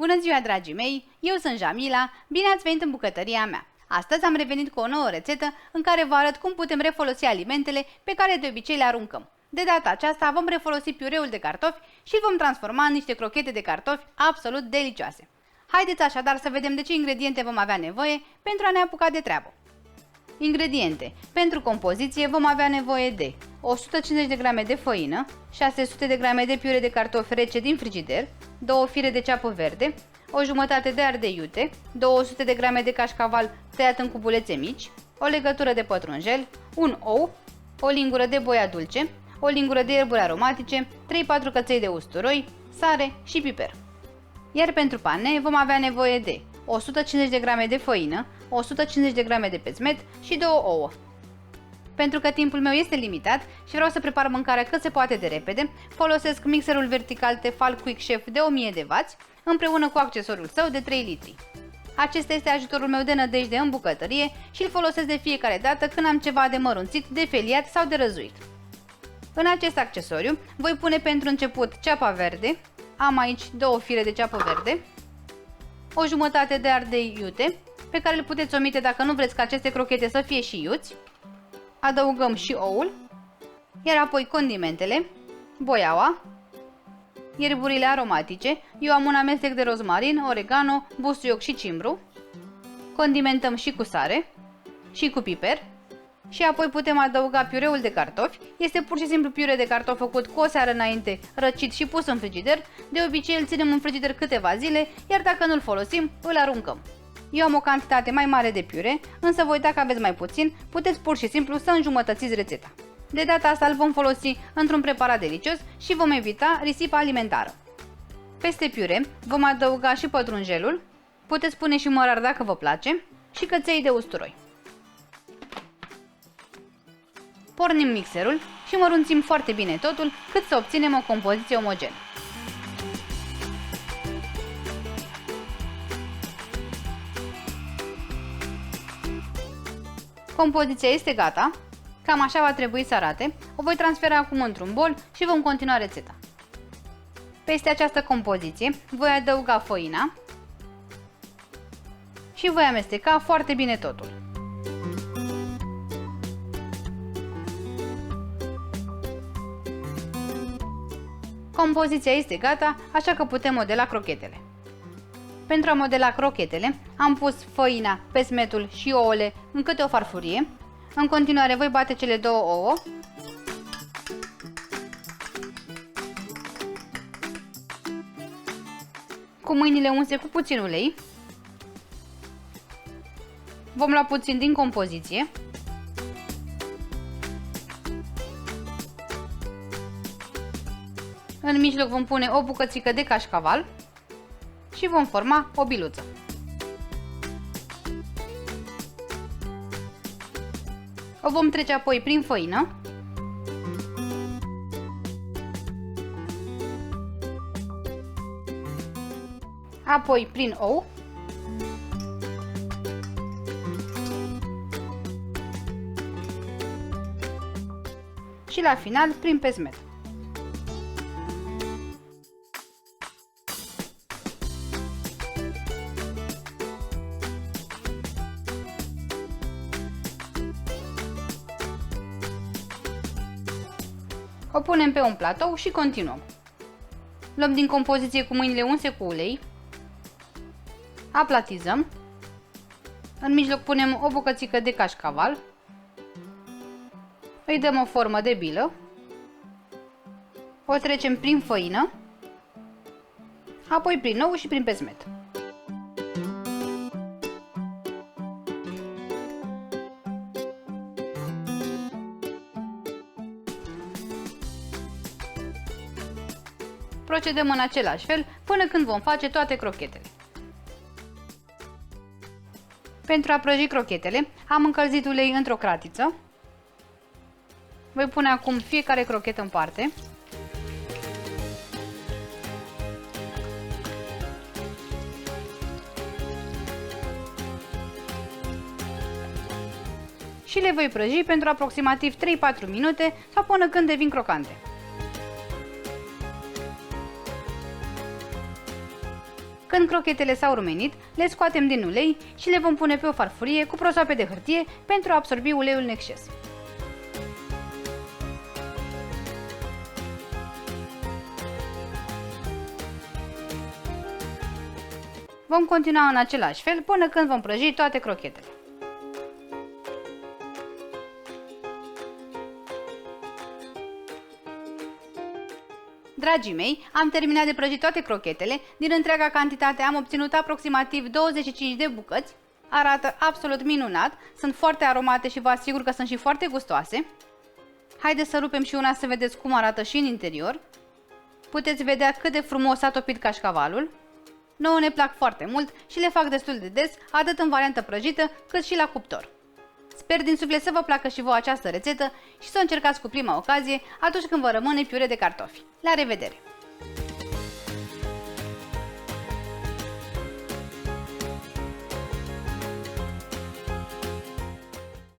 Bună ziua, dragii mei! Eu sunt Jamila, bine ați venit în bucătăria mea! Astăzi am revenit cu o nouă rețetă în care vă arăt cum putem refolosi alimentele pe care de obicei le aruncăm. De data aceasta vom refolosi piureul de cartofi și îl vom transforma în niște crochete de cartofi absolut delicioase. Haideți așadar să vedem de ce ingrediente vom avea nevoie pentru a ne apuca de treabă. Ingrediente. Pentru compoziție vom avea nevoie de 150 de grame de făină, 600 de grame de piure de cartofi rece din frigider, 2 fire de ceapă verde, o jumătate de ardei iute, 200 de grame de cașcaval tăiat în cubulețe mici, o legătură de pătrunjel, un ou, o lingură de boia dulce, o lingură de ierburi aromatice, 3-4 căței de usturoi, sare și piper. Iar pentru pane vom avea nevoie de 150 de grame de făină, 150 de grame de pețmet și 2 ouă. Pentru că timpul meu este limitat și vreau să prepar mâncarea cât se poate de repede, folosesc mixerul vertical Tefal Quick Chef de 1000W împreună cu accesoriul său de 3 litri. Acesta este ajutorul meu de nădejde în bucătărie și îl folosesc de fiecare dată când am ceva de mărunțit, de feliat sau de răzuit. În acest accesoriu voi pune pentru început ceapa verde, am aici 2 fire de ceapă verde, o jumătate de ardei iute, pe care le puteți omite dacă nu vreți ca aceste crochete să fie și iuți. Adăugăm și oul, iar apoi condimentele, boiaua, ierburile aromatice, eu am un amestec de rozmarin, oregano, busuioc și cimbru. Condimentăm și cu sare și cu piper și apoi putem adăuga piureul de cartofi. Este pur și simplu piure de cartofi făcut cu o seară înainte, răcit și pus în frigider. De obicei îl ținem în frigider câteva zile, iar dacă nu-l folosim, îl aruncăm. Eu am o cantitate mai mare de piure, însă voi, dacă aveți mai puțin, puteți pur și simplu să înjumătățiți rețeta. De data asta îl vom folosi într-un preparat delicios și vom evita risipa alimentară. Peste piure vom adăuga și pătrunjelul, puteți pune și mărar dacă vă place, și căței de usturoi. Pornim mixerul și mărunțim foarte bine totul cât să obținem o compoziție omogenă. Compoziția este gata, cam așa va trebui să arate. O voi transfera acum într-un bol și vom continua rețeta. Peste această compoziție voi adăuga făina și voi amesteca foarte bine totul. Compoziția este gata, așa că putem modela crochetele. Pentru a modela crochetele, am pus făina, pețmetul și ouăle în câte o farfurie. În continuare voi bate cele 2 ouă. Cu mâinile unse cu puțin ulei. Vom lua puțin din compoziție. În mijloc vom pune o bucățică de cașcaval și vom forma o biluță. O vom trece apoi prin făină. Apoi prin ou. Și la final prin pețmet. O punem pe un platou și continuăm. Luăm din compoziție cu mâinile unse cu ulei. Aplatizăm. În mijloc punem o bucățică de cașcaval. Îi dăm o formă de bilă. O trecem prin făină. Apoi prin ou și prin pețmet. Procedăm în același fel până când vom face toate crochetele. Pentru a prăji crochetele, am încălzit ulei într-o cratiță. Voi pune acum fiecare crochetă în parte. Și le voi prăji pentru aproximativ 3-4 minute sau până când devin crocante. Când crochetele s-au rumenit, le scoatem din ulei și le vom pune pe o farfurie cu prosoape de hârtie pentru a absorbi uleiul în exces. Vom continua în același fel până când vom prăji toate crochetele. Dragii mei, am terminat de prăjit toate crochetele. Din întreaga cantitate am obținut aproximativ 25 de bucăți. Arată absolut minunat, sunt foarte aromate și vă asigur că sunt și foarte gustoase. Haideți să rupem și una să vedeți cum arată și în interior. Puteți vedea cât de frumos a topit cașcavalul. Nouă ne plac foarte mult și le fac destul de des, atât în variantă prăjită, cât și la cuptor. Sper din suflet să vă placă și vouă această rețetă și să o încercați cu prima ocazie atunci când vă rămâne piure de cartofi. La revedere!